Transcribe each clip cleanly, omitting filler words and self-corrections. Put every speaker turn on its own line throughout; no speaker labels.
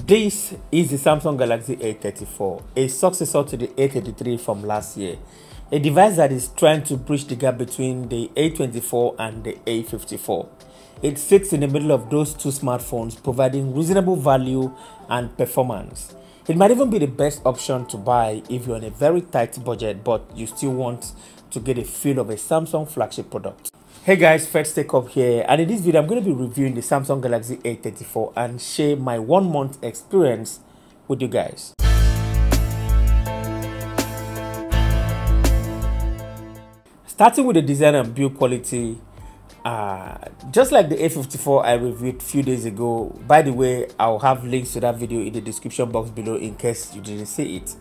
This is the Samsung Galaxy A34, a successor to the A33 from last year, a device that is trying to bridge the gap between the A24 and the A54. It sits in the middle of those two smartphones, providing reasonable value and performance. It might even be the best option to buy if you're on a very tight budget but you still want to get a feel of a Samsung flagship product. Hey guys, First Take Up here, and in this video I'm going to be reviewing the Samsung Galaxy A34 and share my 1 month experience with you guys. Starting with the design and build quality, just like the A54 I reviewed a few days ago. By the way, I'll have links to that video in the description box below in case you didn't see it.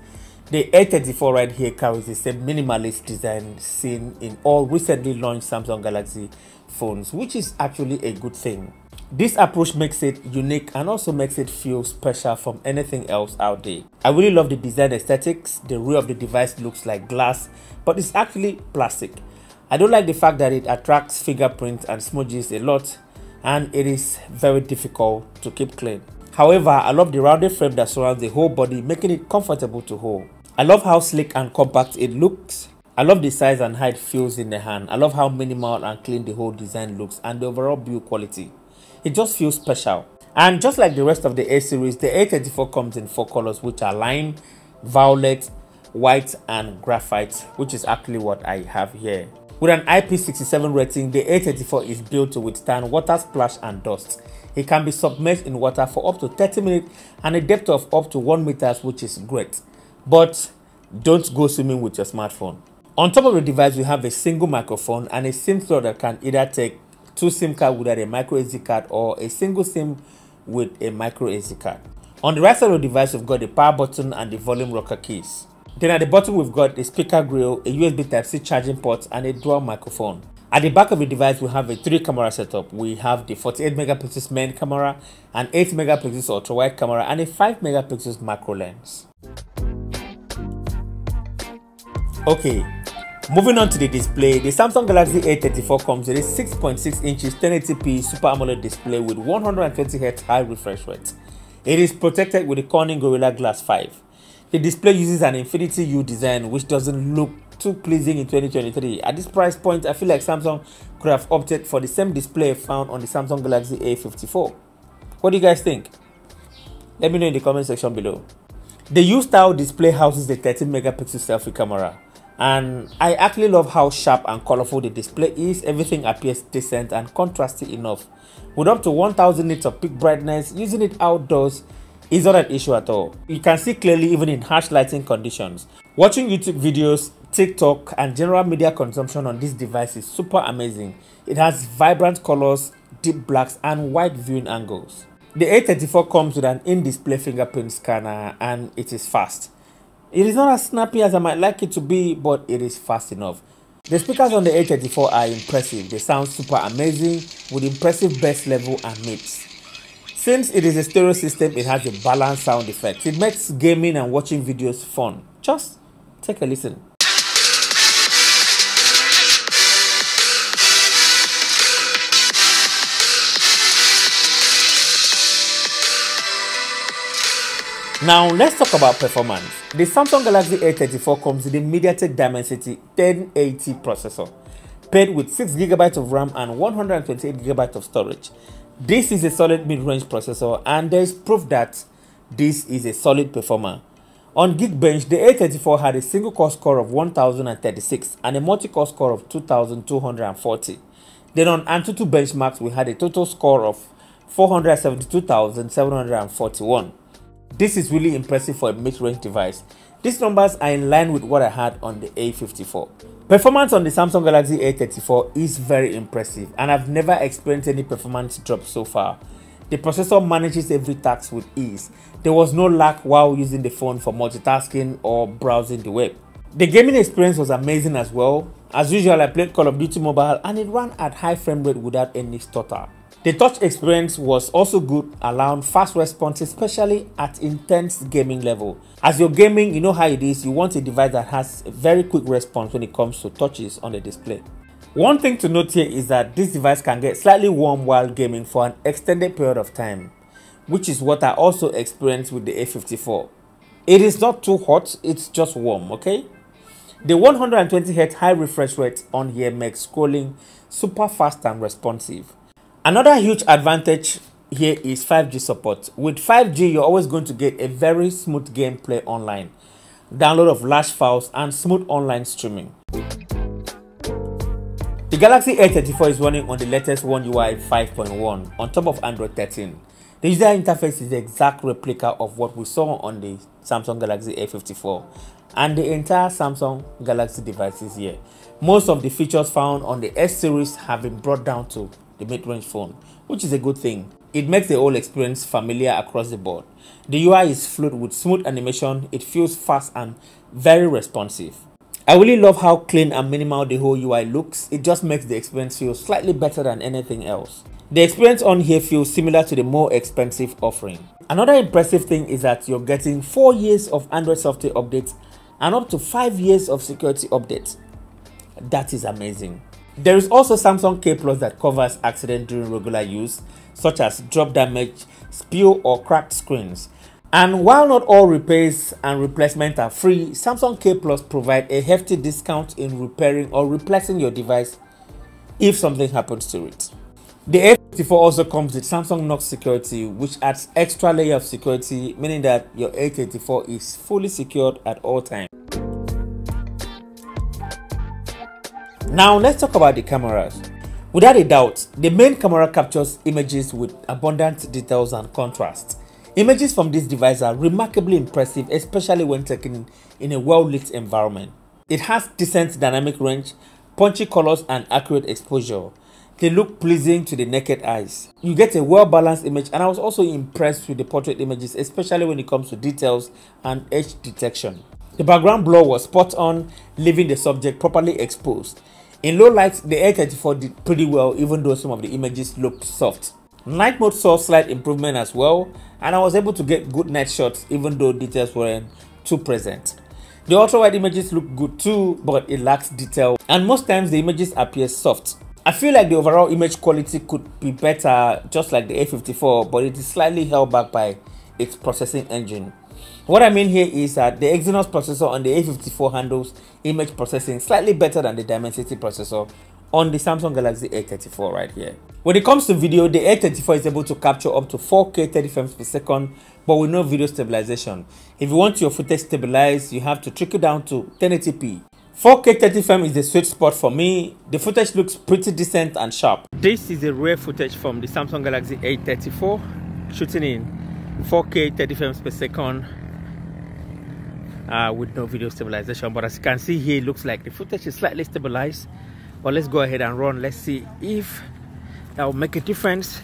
The A34 right here carries the same minimalist design seen in all recently launched Samsung Galaxy phones, which is actually a good thing. This approach makes it unique and also makes it feel special from anything else out there. I really love the design aesthetics. The rear of the device looks like glass, but it's actually plastic. I don't like the fact that it attracts fingerprints and smudges a lot, and it is very difficult to keep clean. However, I love the rounded frame that surrounds the whole body, making it comfortable to hold. I love how sleek and compact it looks. I love the size and height feels in the hand. I love how minimal and clean the whole design looks and the overall build quality. It just feels special. And just like the rest of the A series, the A34 comes in 4 colors, which are lime, violet, white and graphite, which is actually what I have here. With an IP67 rating, the A34 is built to withstand water splash and dust. It can be submerged in water for up to 30 minutes and a depth of up to 1 meter, which is great. But don't go swimming with your smartphone. On top of the device, we have a single microphone and a SIM slot that can either take 2 SIM cards without a micro SD card or a single SIM with a micro SD card. On the right side of the device, we've got the power button and the volume rocker keys. Then at the bottom, we've got a speaker grill, a USB Type-C charging port, and a dual microphone. At the back of the device, we have a 3-camera setup. We have the 48 megapixels main camera, an 8 megapixels ultra-wide camera, and a 5 megapixels macro lens. Okay, moving on to the display, the Samsung Galaxy A34 comes with a 6.6 inches 1080p Super AMOLED display with 120Hz high refresh rate. It is protected with the Corning Gorilla Glass 5. The display uses an Infinity U design, which doesn't look too pleasing in 2023. At this price point, I feel like Samsung could have opted for the same display found on the Samsung Galaxy A54. What do you guys think? Let me know in the comment section below. The U-style display houses the 13 megapixel selfie camera, and I actually love how sharp and colorful the display is. Everything appears decent and contrasty enough. With up to 1000 nits of peak brightness, using it outdoors is not an issue at all. You can see clearly even in harsh lighting conditions. Watching YouTube videos, TikTok and general media consumption on this device is super amazing. It has vibrant colors, deep blacks and wide viewing angles. The A34 comes with an in-display fingerprint scanner and it is fast. It is not as snappy as I might like it to be, but it is fast enough. The speakers on the A34 are impressive. They sound super amazing with impressive bass level and mids. Since it is a stereo system, it has a balanced sound effect. It makes gaming and watching videos fun. Just take a listen. Now let's talk about performance. The Samsung Galaxy A34 comes with a MediaTek Dimensity 1080 processor, paired with 6GB of RAM and 128GB of storage. This is a solid mid-range processor and there is proof that this is a solid performer. On Geekbench, the A34 had a single core score of 1036 and a multi-core score of 2240. Then on Antutu benchmarks, we had a total score of 472,741. This is really impressive for a mid-range device. These numbers are in line with what I had on the A54. Performance on the Samsung Galaxy A34 is very impressive and I've never experienced any performance drop so far. The processor manages every task with ease. There was no lag while using the phone for multitasking or browsing the web. The gaming experience was amazing as well. As usual, I played Call of Duty Mobile and it ran at high frame rate without any stutter. The touch experience was also good, allowing fast response, especially at intense gaming level. As you're gaming, you know how it is, you want a device that has a very quick response when it comes to touches on the display. One thing to note here is that this device can get slightly warm while gaming for an extended period of time. which is what I also experienced with the A54. It is not too hot, it's just warm, okay? The 120Hz high refresh rate on here makes scrolling super fast and responsive. Another huge advantage here is 5G support. With 5G, you're always going to get a very smooth gameplay online, download of large files, and smooth online streaming. The Galaxy A34 is running on the latest One UI 5.1 on top of Android 13. The user interface is the exact replica of what we saw on the Samsung Galaxy A54 and the entire Samsung Galaxy devices here. Most of the features found on the S series have been brought down to the mid-range phone, which is a good thing. It makes the whole experience familiar across the board. The UI is fluid with smooth animation, it feels fast and very responsive. I really love how clean and minimal the whole UI looks. It just makes the experience feel slightly better than anything else. The experience on here feels similar to the more expensive offering. Another impressive thing is that you're getting 4 years of Android software updates and up to 5 years of security updates. That is amazing. There is also Samsung K Plus that covers accidents during regular use, such as drop damage, spill or cracked screens. And while not all repairs and replacement are free, Samsung K Plus provide a hefty discount in repairing or replacing your device if something happens to it. The A34 also comes with Samsung Knox security, which adds extra layer of security, meaning that your A34 is fully secured at all times. Now let's talk about the cameras. Without a doubt, the main camera captures images with abundant details and contrast. Images from this device are remarkably impressive, especially when taken in a well-lit environment. It has decent dynamic range, punchy colors and accurate exposure. They look pleasing to the naked eyes. You get a well-balanced image, and I was also impressed with the portrait images, especially when it comes to details and edge detection. The background blur was spot on, leaving the subject properly exposed. In low light, the A34 did pretty well, even though some of the images looked soft. Night mode saw slight improvement as well, and I was able to get good night shots even though details weren't too present. The ultra-wide images look good too, but it lacks detail, and most times the images appear soft. I feel like the overall image quality could be better, just like the A54, but it is slightly held back by its processing engine. What I mean here is that the Exynos processor on the A54 handles image processing slightly better than the Dimensity processor on the Samsung Galaxy A34 right here. When it comes to video, the A34 is able to capture up to 4K 30 frames per second, but with no video stabilization. If you want your footage stabilized, you have to trickle down to 1080p. 4K 30 frames is the sweet spot for me. The footage looks pretty decent and sharp. This is the rare footage from the Samsung Galaxy A34, shooting in 4K 30 frames per second with no video stabilization. But as you can see here, it looks like the footage is slightly stabilized. But let's go ahead and run. Let's see if that will make a difference.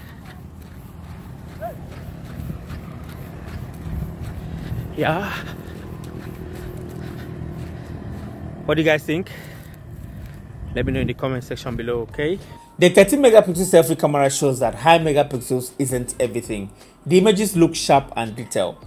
Yeah. What do you guys think? Let me know in the comment section below, okay? The 13 megapixel selfie camera shows that high megapixels isn't everything. The images look sharp and detailed.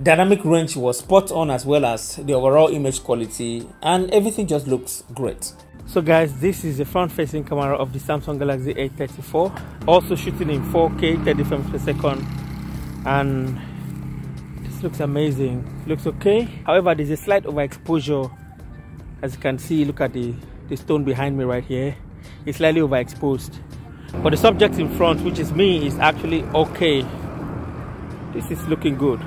Dynamic range was spot on, as well as the overall image quality, and everything just looks great. So guys, this is the front facing camera of the Samsung Galaxy A34, also shooting in 4K 30 frames per second, and this looks amazing. Looks okay. However, there's a slight overexposure. As you can see, look at the stone behind me right here. It's slightly overexposed, but the subject in front, which is me, is actually okay. This is looking good.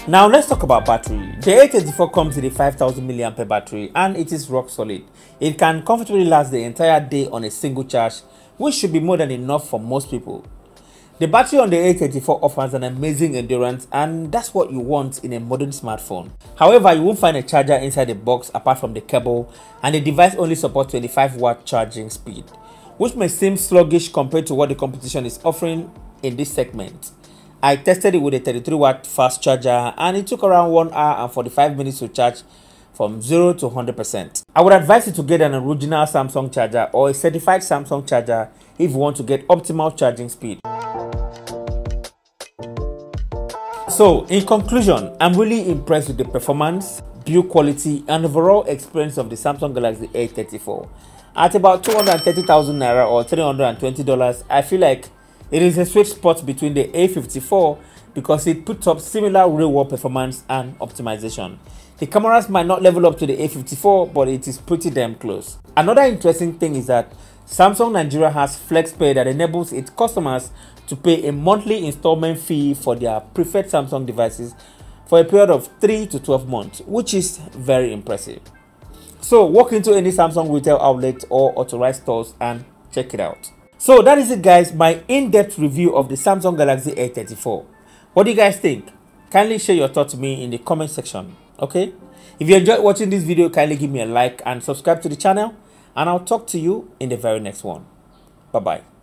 Now let's talk about battery. The A34 comes with a 5000 mAh battery, and it is rock solid. It can comfortably last the entire day on a single charge, which should be more than enough for most people. The battery on the A34 offers an amazing endurance, and that's what you want in a modern smartphone. However, you won't find a charger inside the box apart from the cable, and the device only supports 25-watt charging speed, which may seem sluggish compared to what the competition is offering in this segment. I tested it with a 33-watt fast charger, and it took around 1 hour and 45 minutes to charge from 0 to 100%. I would advise you to get an original Samsung charger or a certified Samsung charger if you want to get optimal charging speed. So, in conclusion, I'm really impressed with the performance, build quality, and overall experience of the Samsung Galaxy A34. At about 230,000 Naira or $320, I feel like It is a sweet spot between the A54 because it puts up similar real-world performance and optimization. The cameras might not level up to the A54, but it is pretty damn close. Another interesting thing is that Samsung Nigeria has FlexPay that enables its customers to pay a monthly installment fee for their preferred Samsung devices for a period of 3 to 12 months, which is very impressive. So walk into any Samsung retail outlet or authorized stores and check it out. So that is it, guys, my in-depth review of the Samsung Galaxy A34. What do you guys think? Kindly share your thoughts to me in the comment section, okay? If you enjoyed watching this video, kindly give me a like and subscribe to the channel, and I'll talk to you in the very next one. Bye-bye.